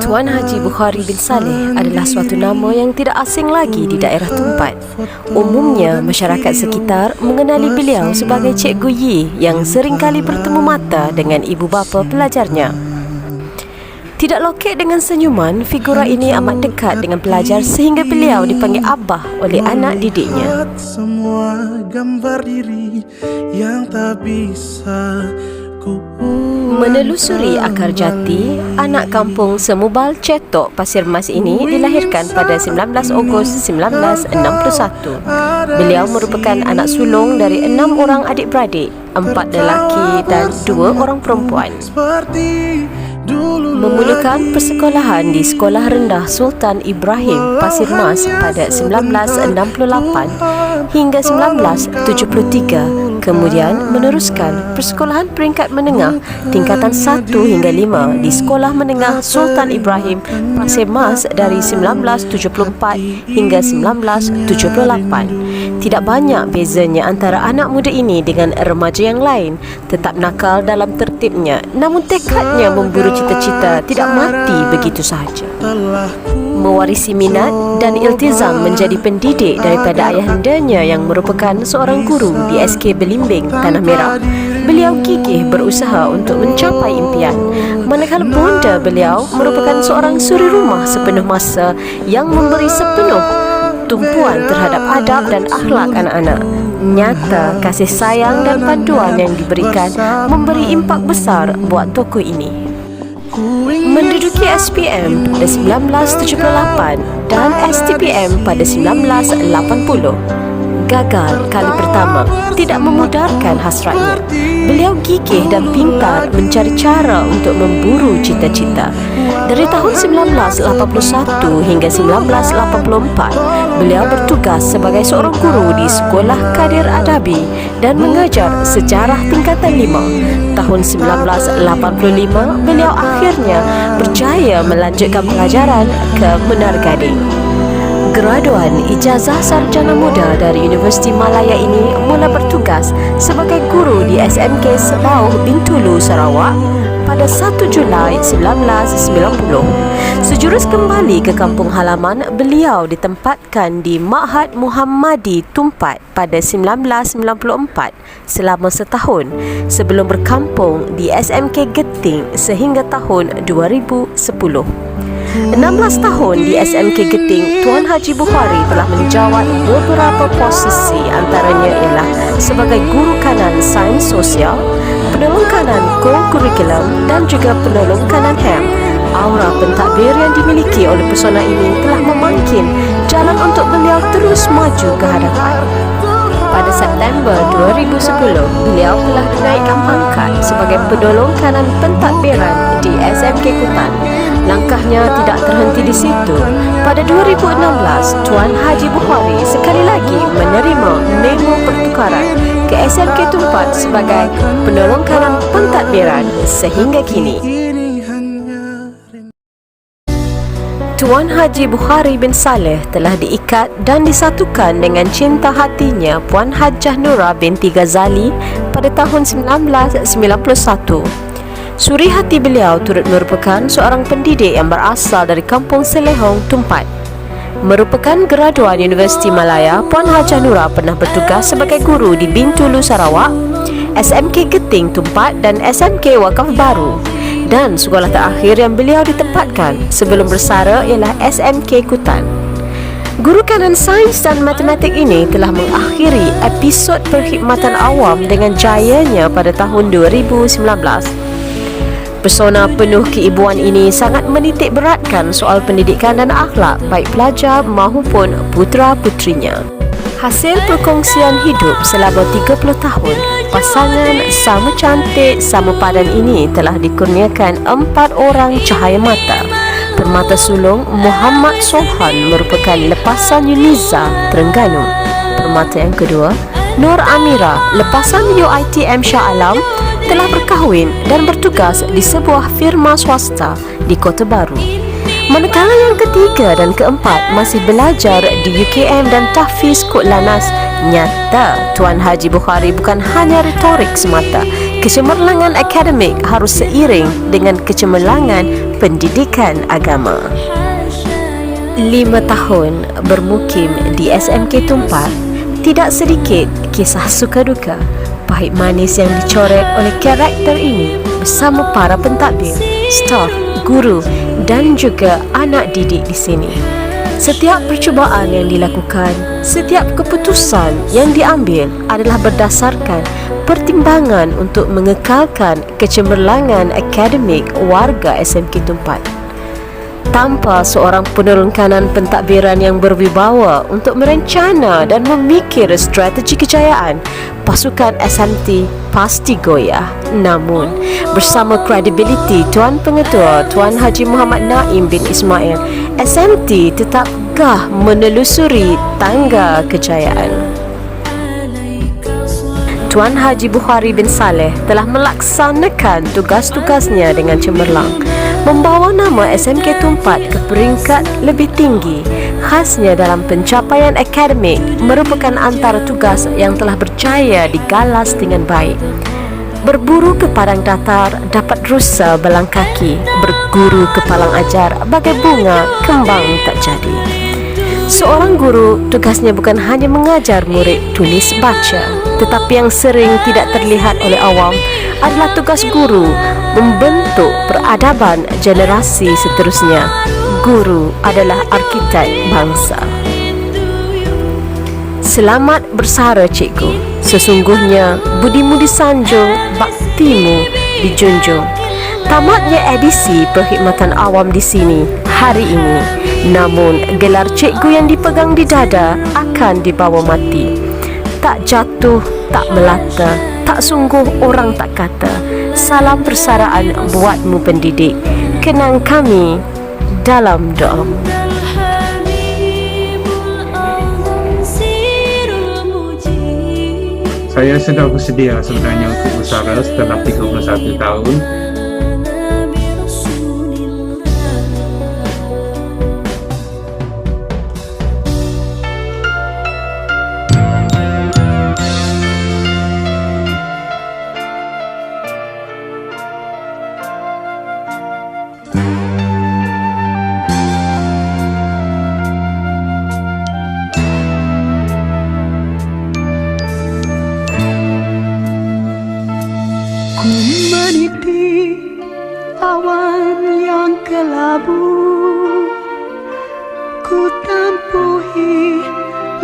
Tuan Haji Bukhari bin Saleh adalah suatu nama yang tidak asing lagi di daerah Tumpat. Umumnya, masyarakat sekitar mengenali beliau sebagai Cikgu Yi yang seringkali bertemu mata dengan ibu bapa pelajarnya. Tidak lokek dengan senyuman, figura ini amat dekat dengan pelajar sehingga beliau dipanggil Abah oleh anak didiknya. Semua gambar diri yang tak bisa menelusuri akar jati, anak kampung Semubal Cetok, Pasir Mas ini dilahirkan pada 19 Ogos 1961. Beliau merupakan anak sulung dari 6 orang adik-beradik, 4 lelaki dan 2 orang perempuan. Memulakan persekolahan di Sekolah Rendah Sultan Ibrahim Pasir Mas pada 1968 hingga 1973. Kemudian meneruskan persekolahan peringkat menengah tingkatan 1 hingga 5 di Sekolah Menengah Sultan Ibrahim Pasir Mas dari 1974 hingga 1978. Tidak banyak bezanya antara anak muda ini dengan remaja yang lain. Tetap nakal dalam tertibnya, namun tekadnya memburu cita-cita tidak mati begitu sahaja. Mewarisi minat dan iltizam menjadi pendidik daripada ayahandanya yang merupakan seorang guru di SK Belimbing, Tanah Merah, beliau gigih berusaha untuk mencapai impian. Manakala bonda beliau merupakan seorang suri rumah sepenuh masa yang memberi sepenuh tumpuan terhadap adab dan akhlak anak-anak. Nyata kasih sayang dan panduan yang diberikan memberi impak besar buat tokoh ini. Menduduki SPM pada 1978 dan STPM pada 1980. Gagal kali pertama tidak memudarkan hasratnya. Beliau gigih dan pintar mencari cara untuk memburu cita-cita. Dari tahun 1981 hingga 1984, beliau bertugas sebagai seorang guru di Sekolah Kadir Adabi dan mengajar sejarah tingkatan 5. Tahun 1985, beliau akhirnya berjaya melanjutkan pelajaran ke Menara Gading. Graduan ijazah sarjana muda dari Universiti Malaya ini mula bertugas sebagai guru di SMK Sebauh Bintulu, Sarawak pada 1 Julai 1990. Sejurus kembali ke kampung halaman, beliau ditempatkan di Ma'had Muhammadi Tumpat pada 1994 selama setahun sebelum berkampung di SMK Geting sehingga tahun 2010. 16 tahun di SMK Geting, Tuan Haji Bukhari telah menjawat beberapa posisi, antaranya ialah sebagai guru kanan sains sosial, penolong kanan co-curriculum dan juga penolong kanan HEM. Aura pentadbir yang dimiliki oleh persona ini telah memangkin jalan untuk beliau terus maju ke hadapan. Pada September 2010, beliau telah dinaikkan pangkat sebagai penolong kanan pentadbiran di SMK Kutan. Langkahnya tidak terhenti di situ. Pada 2016, Tuan Haji Bukhari sekali lagi menerima memo pertukaran ke SMK Tumpat sebagai penolong kanan pentadbiran sehingga kini. Tuan Haji Bukhari bin Saleh telah diikat dan disatukan dengan cinta hatinya Puan Hajjah Nura binti Ghazali pada tahun 1991. Suri hati beliau turut merupakan seorang pendidik yang berasal dari kampung Selehong, Tumpat. Merupakan graduan Universiti Malaya, Puan Hajjah Nura pernah bertugas sebagai guru di Bintulu, Sarawak, SMK Geting, Tumpat dan SMK Wakaf Baru. Dan sekolah terakhir yang beliau ditempatkan sebelum bersara ialah SMK Kutan. Guru kanan sains dan matematik ini telah mengakhiri episod perkhidmatan awam dengan jayanya pada tahun 2019. Persona penuh keibuan ini sangat menitik beratkan soal pendidikan dan akhlak baik pelajar maupun putera-putrinya. Hasil perkongsian hidup selama 30 tahun, pasangan sama cantik, sama padan ini telah dikurniakan 4 orang cahaya mata. Permata sulung Muhammad Sohan merupakan lepasan Yuniza, Terengganu. Permata yang kedua, Nur Amira, lepasan UiTM Shah Alam, telah berkahwin dan bertugas di sebuah firma swasta di Kota Baru. Manakala yang ketiga dan keempat masih belajar di UKM dan Tahfiz Kut Lanas. Nyata Tuan Haji Bukhari bukan hanya retorik semata, Kecemerlangan akademik harus seiring dengan kecemerlangan pendidikan agama. 5 tahun bermukim di SMK Tumpat, tidak sedikit kisah suka duka, pahit manis yang dicoret oleh karakter ini bersama para pentadbir, staf, guru dan juga anak didik di sini. Setiap percubaan yang dilakukan, setiap keputusan yang diambil adalah berdasarkan pertimbangan untuk mengekalkan kecemerlangan akademik warga SMK Tumpat. Tanpa seorang penurun kanan pentadbiran yang berwibawa untuk merencana dan memikir strategi kejayaan, pasukan SMT pasti goyah. Namun, bersama kredibiliti Tuan Pengetua Tuan Haji Muhammad Naim bin Ismail, SMT tetap gah menelusuri tangga kejayaan. Tuan Haji Bukhari bin Saleh telah melaksanakan tugas-tugasnya dengan cemerlang, membawa nama SMK Tumpat ke peringkat lebih tinggi. Khasnya dalam pencapaian akademik merupakan antara tugas yang telah berjaya digalas dengan baik. Berburu ke padang datar dapat rusa belang kaki, berguru ke palang ajar bagai bunga kembang tak jadi. Seorang guru tugasnya bukan hanya mengajar murid tulis baca, tetapi yang sering tidak terlihat oleh awam adalah tugas guru membentuk peradaban generasi seterusnya. Guru adalah arkitek bangsa. Selamat bersara cikgu. Sesungguhnya budimu disanjung, baktimu dijunjung. Tamatnya edisi perkhidmatan awam di sini hari ini. Namun gelar cikgu yang dipegang di dada akan dibawa mati. Tak jatuh, tak melata, tak sungguh orang tak kata. Salam persaraan buatmu pendidik. Kenang kami dalam doamu. Saya sudah bersedia sebenarnya untuk bersara setelah 31 tahun. Ku meniti awan yang kelabu, ku tempuhi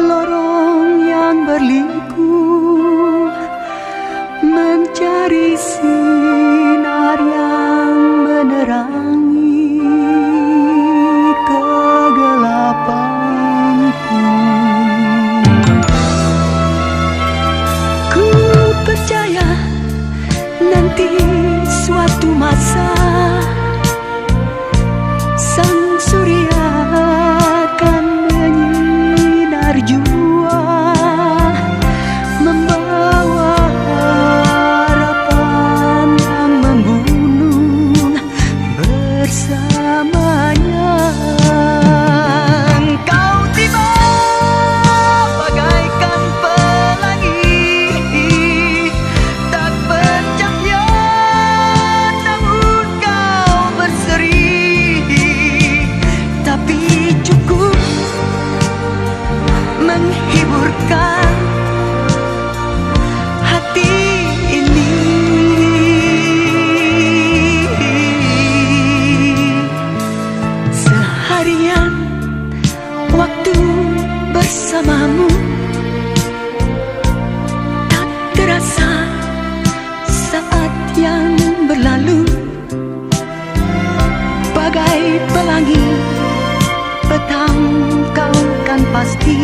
lorong yang berliku, mencari sinar yang menerangi kegelapanku. Ku percaya nanti suatu masa sang surya akan menyinar jua, membawa harapan yang membunuh bersamanya. Engkau tiba bagaikan pelangi, tak bercahaya namun kau berseri, tapi cukup menghiburkan hati ini. Seharian waktu bersamamu tak terasa saat yang berlalu, bagai pelangi petang kau kan pasti